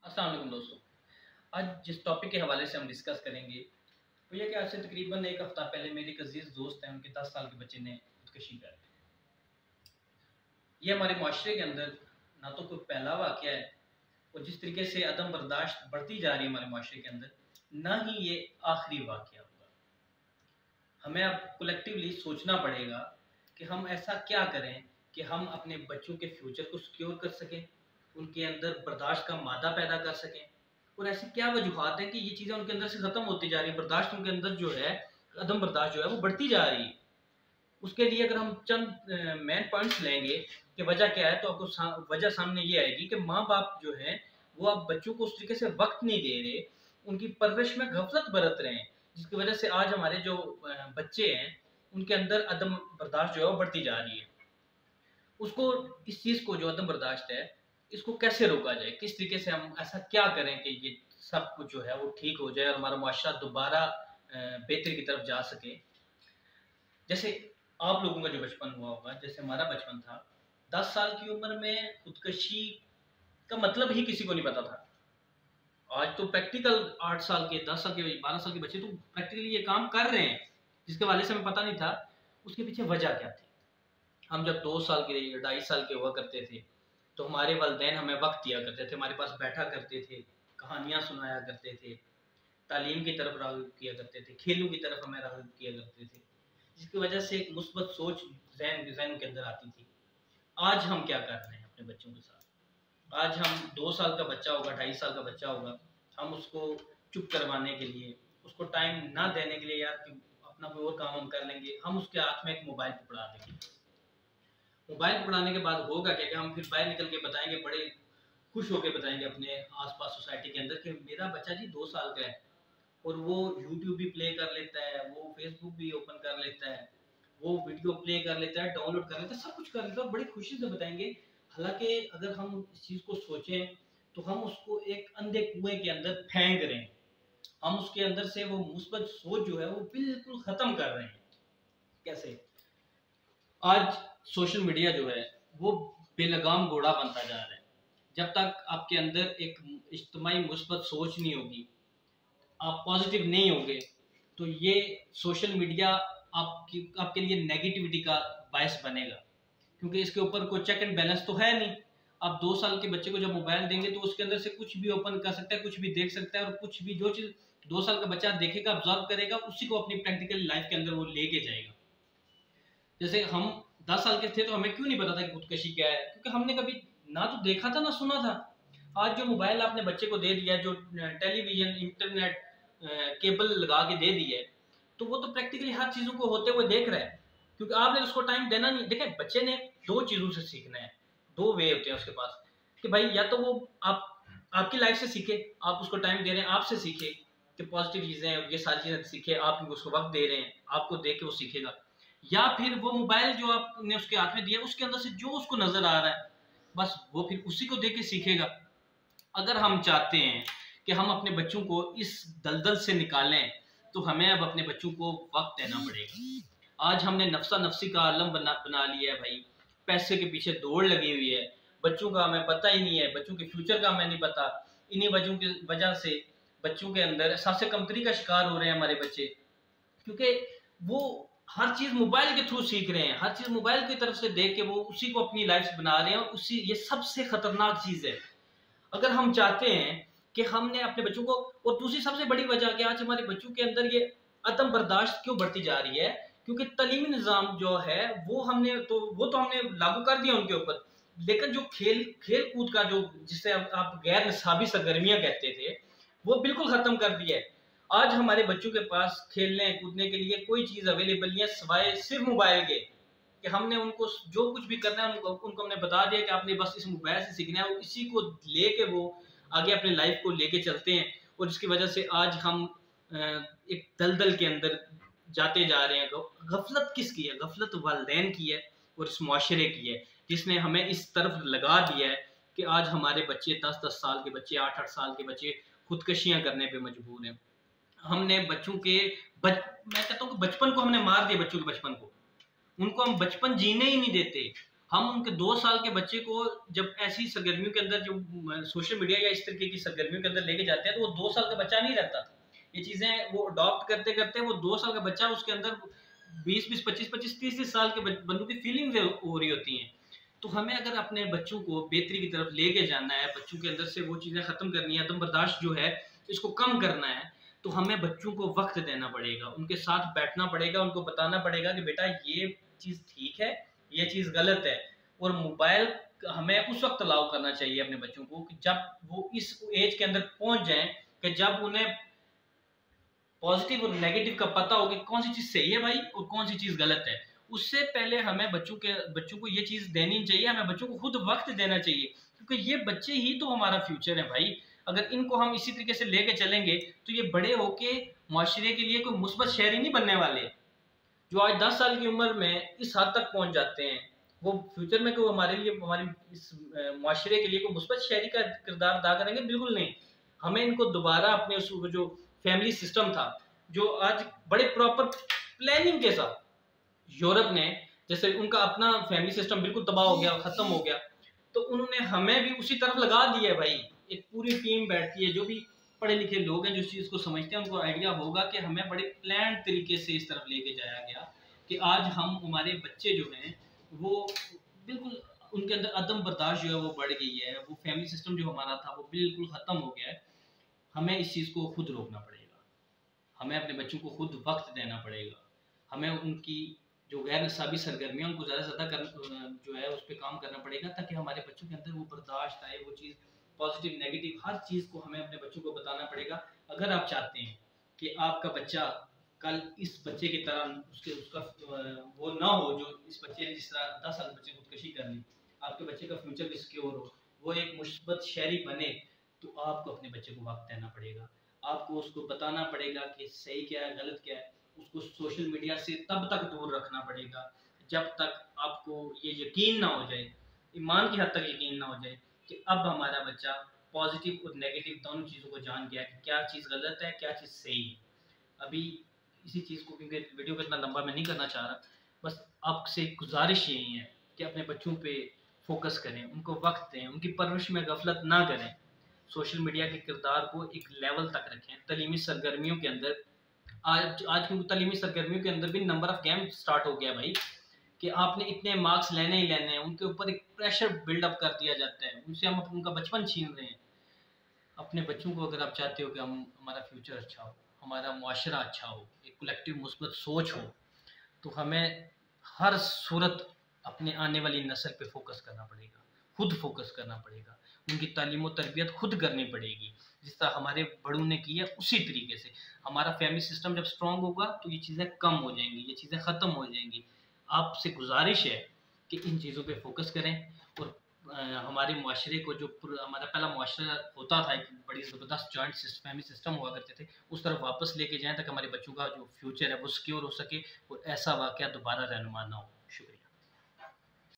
अस्सलाम वालेकुम दोस्तों। आज जिस टॉपिक के हवाले से हम डिस्कस करेंगे वो ये कि आज से तकरीबन एक हफ़्ता पहले मेरे एक अजीज़ दोस्त हैं, उनके 10 साल के बच्चे ने खुदकुशी कर ली। ये हमारे माशरे के अंदर ना तो कोई पहला वाक़या है और जिस तरीके से अदम बर्दाश्त बढ़ती जा रही है हमारे माशरे के अंदर, ना ही ये आखिरी वाक़या होगा। हमें अब कलेक्टिवली सोचना पड़ेगा कि हम ऐसा क्या करें कि हम अपने बच्चों के फ्यूचर को सिक्योर कर सकें, उनके अंदर बर्दाश्त का मादा पैदा कर सकें। और ऐसी क्या वजूहत है कि ये चीज़ें उनके अंदर से ख़त्म होती जा रही है, बर्दाश्त उनके अंदर जो है, अदम बर्दाश्त जो है वो बढ़ती जा रही है। उसके लिए अगर हम चंद मेन पॉइंट्स लेंगे कि वजह क्या है, तो आपको वजह सामने ये आएगी कि माँ बाप जो है वो अब बच्चों को उस तरीके से वक्त नहीं दे रहे, उनकी परवरिश में गफलत बरत रहे हैं, जिसकी वजह से आज हमारे जो बच्चे हैं उनके अंदर अदम बर्दाश्त जो है वो बढ़ती जा रही है। उसको इस चीज़ को जो अदम बर्दाश्त है इसको कैसे रोका जाए, किस तरीके से हम ऐसा क्या करें कि ये सब कुछ जो है वो ठीक हो जाए और हमारा माशरा दोबारा बेहतरी की तरफ जा सके। जैसे आप लोगों का जो बचपन हुआ होगा, जैसे हमारा बचपन था, 10 साल की उम्र में खुदकशी का मतलब ही किसी को नहीं पता था। आज तो प्रैक्टिकल 8 साल के, 10 साल के, 12 साल के बच्चे तो प्रैक्टिकली ये काम कर रहे हैं, जिसके वाले से हमें पता नहीं था उसके पीछे वजह क्या थी। हम जब 2 साल के, 2.5 साल के हुआ करते थे तो हमारे वालिदैन हमें वक्त दिया करते थे, हमारे पास बैठा करते थे, कहानियाँ सुनाया करते थे, तालीम की तरफ राग़िब किया करते थे, खेलों की तरफ हमें राग़िब किया करते थे, जिसकी वजह से एक मुस्बत सोच ज़हन के अंदर आती थी। आज हम क्या कर रहे हैं अपने बच्चों के साथ? आज हम 2 साल का बच्चा होगा, 2.5 साल का बच्चा होगा, हम उसको चुप करवाने के लिए, उसको टाइम ना देने के लिए, यार कि अपना कोई और काम हम कर लेंगे, हम उसके हाथ में एक मोबाइल पकड़ा देंगे। मोबाइल पकड़ाने के बाद होगा क्या कि हम फिर बाहर निकल के बताएंगे, बड़े खुश होकर बताएंगे अपने आसपास सोसाइटी के अंदर कि मेरा बच्चा जी 2 साल का है और वो यूट्यूब भी प्ले कर लेता है, वो फेसबुक भी ओपन कर लेता है, वो वीडियो प्ले कर लेता है, डाउनलोड कर लेता है, सब कुछ कर लेता है, बड़ी खुशी से बताएंगे। हालांकि अगर हम इस चीज़ को सोचें तो हम उसको एक अंधे कुएं के अंदर फेंक रहे हैं, हम उसके अंदर से वो मुस्बत सोच जो है वो बिल्कुल ख़त्म कर रहे हैं। कैसे? आज सोशल मीडिया जो है वो बेलगाम घोड़ा बनता जा रहा है। जब तक आपके अंदर एक इज्तिमाई मुस्बत सोच नहीं होगी, आप पॉजिटिव नहीं होंगे, तो ये सोशल मीडिया आपके लिए नेगेटिविटी का बायस बनेगा, क्योंकि इसके ऊपर कोई चेक एंड बैलेंस तो है नहीं। आप 2 साल के बच्चे को जब मोबाइल देंगे तो उसके अंदर से कुछ भी ओपन कर सकता है, कुछ भी देख सकता है, और कुछ भी जो चीज़ 2 साल का बच्चा देखेगा, ऑब्जर्व करेगा, उसी को अपनी प्रैक्टिकल लाइफ के अंदर वो लेके जाएगा। जैसे हम 10 साल के थे तो हमें क्यों नहीं पता था कि खुदकशी क्या है, क्योंकि हमने कभी ना तो देखा था ना सुना था। आज जो मोबाइल आपने बच्चे को दे दिया, जो टेलीविजन, इंटरनेट, केबल लगा के दे दिया है, तो वो तो प्रैक्टिकली हर चीज़ों को होते हुए देख रहा है, क्योंकि आपने उसको टाइम देना नहीं। देखें, बच्चे ने 2 चीज़ों से सीखना है, 2 वे होते हैं उसके पास कि भाई या तो वो आप आपकी लाइफ से सीखे, आप उसको टाइम दे रहे हैं, आपसे सीखे कि पॉजिटिव चीज़ें हैं, ये सारी चीज़ें सीखे, आप उसको वक्त दे रहे हैं, आपको देख के वो सीखेगा। या फिर वो मोबाइल जो आपने उसके हाथ में दिया, उसके अंदर से जो उसको नज़र आ रहा है, बस वो फिर उसी को देख के सीखेगा। अगर हम चाहते हैं कि हम अपने बच्चों को इस दलदल से निकालें, तो हमें अब अपने बच्चों को वक्त देना पड़ेगा। आज हमने नफ्सा नफ्सी का आलम बना लिया है भाई, पैसे के पीछे दौड़ लगी हुई है, बच्चों का हमें पता ही नहीं है, बच्चों के फ्यूचर का हमें नहीं पता। इन्हीं वजह से बच्चों के अंदर एहसास कमतरी का शिकार हो रहे हैं हमारे बच्चे, क्योंकि वो हर चीज़ मोबाइल के थ्रू सीख रहे हैं, हर चीज़ मोबाइल की तरफ से देख के वो उसी को अपनी लाइफ बना रहे हैं, और उसी ये सबसे खतरनाक चीज़ है। अगर हम चाहते हैं कि हमने अपने बच्चों को, और दूसरी सबसे बड़ी वजह कि आज हमारे बच्चों के अंदर ये अदम बर्दाश्त क्यों बढ़ती जा रही है, क्योंकि तालीमी निज़ाम जो है वो हमने लागू कर दिया उनके ऊपर, लेकिन जो खेल कूद का जो, जिसे आप गैर निसाबी सरगर्मियां कहते थे, वो बिल्कुल खत्म कर दिया है। आज हमारे बच्चों के पास खेलने कूदने के लिए कोई चीज़ अवेलेबल नहीं है सिवाय सिर्फ मोबाइल के, कि हमने उनको जो कुछ भी करना है उनको हमने बता दिया कि आपने बस इस मोबाइल से सीखना है, और इसी को लेके वो आगे अपने लाइफ को लेके चलते हैं, और जिसकी वजह से आज हम एक दलदल के अंदर जाते जा रहे हैं। गफलत किसकी है? गफलत वालिदैन की है और इस मुआशरे की है, जिसने हमें इस तरफ लगा दिया है कि आज हमारे बच्चे 10-10 साल के बच्चे, 8-8 साल के बच्चे खुदकशियां करने पे मजबूर हैं। हमने बच्चों के मैं कहता हूँ कि बचपन को हमने मार दिया, बच्चों के बचपन को, उनको हम बचपन जीने ही नहीं देते। हम उनके 2 साल के बच्चे को जब ऐसी सरगर्मियों के अंदर जो सोशल मीडिया या इस तरीके की सरगर्मियों के अंदर लेके जाते हैं तो वो 2 साल का बच्चा नहीं रहता। ये चीजें वो अडॉप्ट करते करते वो 2 साल का बच्चा उसके अंदर 20-20, 25-25, 30-30 साल के बंदों की फीलिंग्स हो रही होती हैं। तो हमें अगर अपने बच्चों को बेहतरी की तरफ लेके जाना है, बच्चों के अंदर से वो चीज़ें ख़त्म करनी है, दम बर्दाश्त जो है इसको कम करना है, तो हमें बच्चों को वक्त देना पड़ेगा, उनके साथ बैठना पड़ेगा, उनको बताना पड़ेगा कि बेटा ये चीज़ ठीक है, ये चीज़ गलत है। और मोबाइल हमें उस वक्त अलाउ करना चाहिए अपने बच्चों को कि जब वो इस एज के अंदर पहुंच जाएं कि जब उन्हें पॉजिटिव और नेगेटिव का पता हो कि कौन सी चीज़ सही है भाई और कौन सी चीज़ गलत है। उससे पहले हमें बच्चों को ये चीज़ देनी चाहिए, हमें बच्चों को खुद वक्त देना चाहिए, क्योंकि ये बच्चे ही तो हमारा फ्यूचर है भाई। अगर इनको हम इसी तरीके से लेके चलेंगे तो ये बड़े होके माशरे के लिए कोई मुस्बत शहरी नहीं बनने वाले। जो आज 10 साल की उम्र में इस हद तक पहुंच जाते हैं, वो फ्यूचर में कोई हमारे लिए, हमारी इस माशरे के लिए कोई मुस्बत शहरी का किरदार अदा करेंगे? बिल्कुल नहीं। हमें इनको दोबारा अपने उस जो फैमिली सिस्टम था, जो आज बड़े प्रॉपर प्लानिंग के साथ यूरोप ने, जैसे उनका अपना फैमिली सिस्टम बिल्कुल तबाह हो गया, खत्म हो गया, तो उन्होंने हमें भी उसी तरफ लगा दिया है भाई। एक पूरी टीम बैठती है, जो भी पढ़े लिखे लोग हैं जो इस चीज़ को समझते हैं, उनको आइडिया होगा कि हमें बड़े प्लान तरीके से इस तरफ लेके जाया गया कि आज हम, हमारे बच्चे जो हैं वो बिल्कुल, उनके अंदर अदम बर्दाश्त जो है वो बढ़ गई है, वो फैमिली सिस्टम जो हमारा था वो बिल्कुल ख़त्म हो गया है। हमें इस चीज़ को खुद रोकना पड़ेगा, हमें अपने बच्चों को खुद वक्त देना पड़ेगा, हमें उनकी जो गैर निसाबी सरगर्मियाँ उनको ज़्यादा से ज़्यादा जो है उस पर काम करना पड़ेगा, ताकि हमारे बच्चों के अंदर वो बर्दाश्त आए, वो चीज़ पॉजिटिव नेगेटिव हर चीज़ को हमें अपने बच्चों को बताना पड़ेगा। अगर आप चाहते हैं कि आपका बच्चा कल इस बच्चे की तरह उसका वो ना हो, जो इस बच्चे ने जिस तरह 10 साल बच्चे खुदकशी कर ली, आपके बच्चे का फ्यूचर भी सिक्योर हो, वो एक मुस्बत शहरी बने, तो आपको अपने बच्चे को वक्त देना पड़ेगा। आपको उसको बताना पड़ेगा कि सही क्या है, गलत क्या है। उसको सोशल मीडिया से तब तक दूर रखना पड़ेगा जब तक आपको ये यकीन ना हो जाए, ईमान की हद तक यकीन ना हो जाए कि अब हमारा बच्चा पॉजिटिव और नेगेटिव दोनों चीज़ों को जान गया कि क्या चीज़ गलत है, क्या चीज़ सही है। अभी इसी चीज़ को, क्योंकि वीडियो को इतना लंबा मैं नहीं करना चाह रहा, बस आपसे गुजारिश यही है कि अपने बच्चों पे फोकस करें, उनको वक्त दें, उनकी परवरिश में गफलत ना करें, सोशल मीडिया के किरदार को एक लेवल तक रखें। तलीमी सरगर्मियों के अंदर आज की तलीमी सरगर्मियों के अंदर भी नंबर ऑफ गेम स्टार्ट हो गया भाई, कि आपने इतने मार्क्स लेने ही लेने हैं, उनके ऊपर एक प्रेशर बिल्डअप कर दिया जाता है, उनसे हम उनका बचपन छीन रहे हैं। अपने बच्चों को अगर आप चाहते हो कि हमारा फ्यूचर अच्छा हो, हमारा मुआशरा अच्छा हो, एक कलेक्टिव मुस्बत सोच हो, तो हमें हर सूरत अपने आने वाली नस्ल पे फोकस करना पड़ेगा, खुद फोकस करना पड़ेगा, उनकी तालीम और तरबियत खुद करनी पड़ेगी, जिस तरह हमारे बड़ों ने की है उसी तरीके से। हमारा फैमिली सिस्टम जब स्ट्रांग होगा तो ये चीज़ें कम हो जाएंगी, ये चीज़ें ख़त्म हो जाएंगी। आपसे गुजारिश है कि इन चीज़ों पे फोकस करें और हमारे मुआशरे को, जो हमारा पहला मुआशरा होता था, एक बड़ी ज़बरदस्त जॉइंट फैमिली सिस्टम हुआ करते थे, उस तरफ वापस लेके जाएं ताकि हमारे बच्चों का जो फ्यूचर है वो सिक्योर हो सके और ऐसा वाक़या दोबारा रहनुमा ना हो।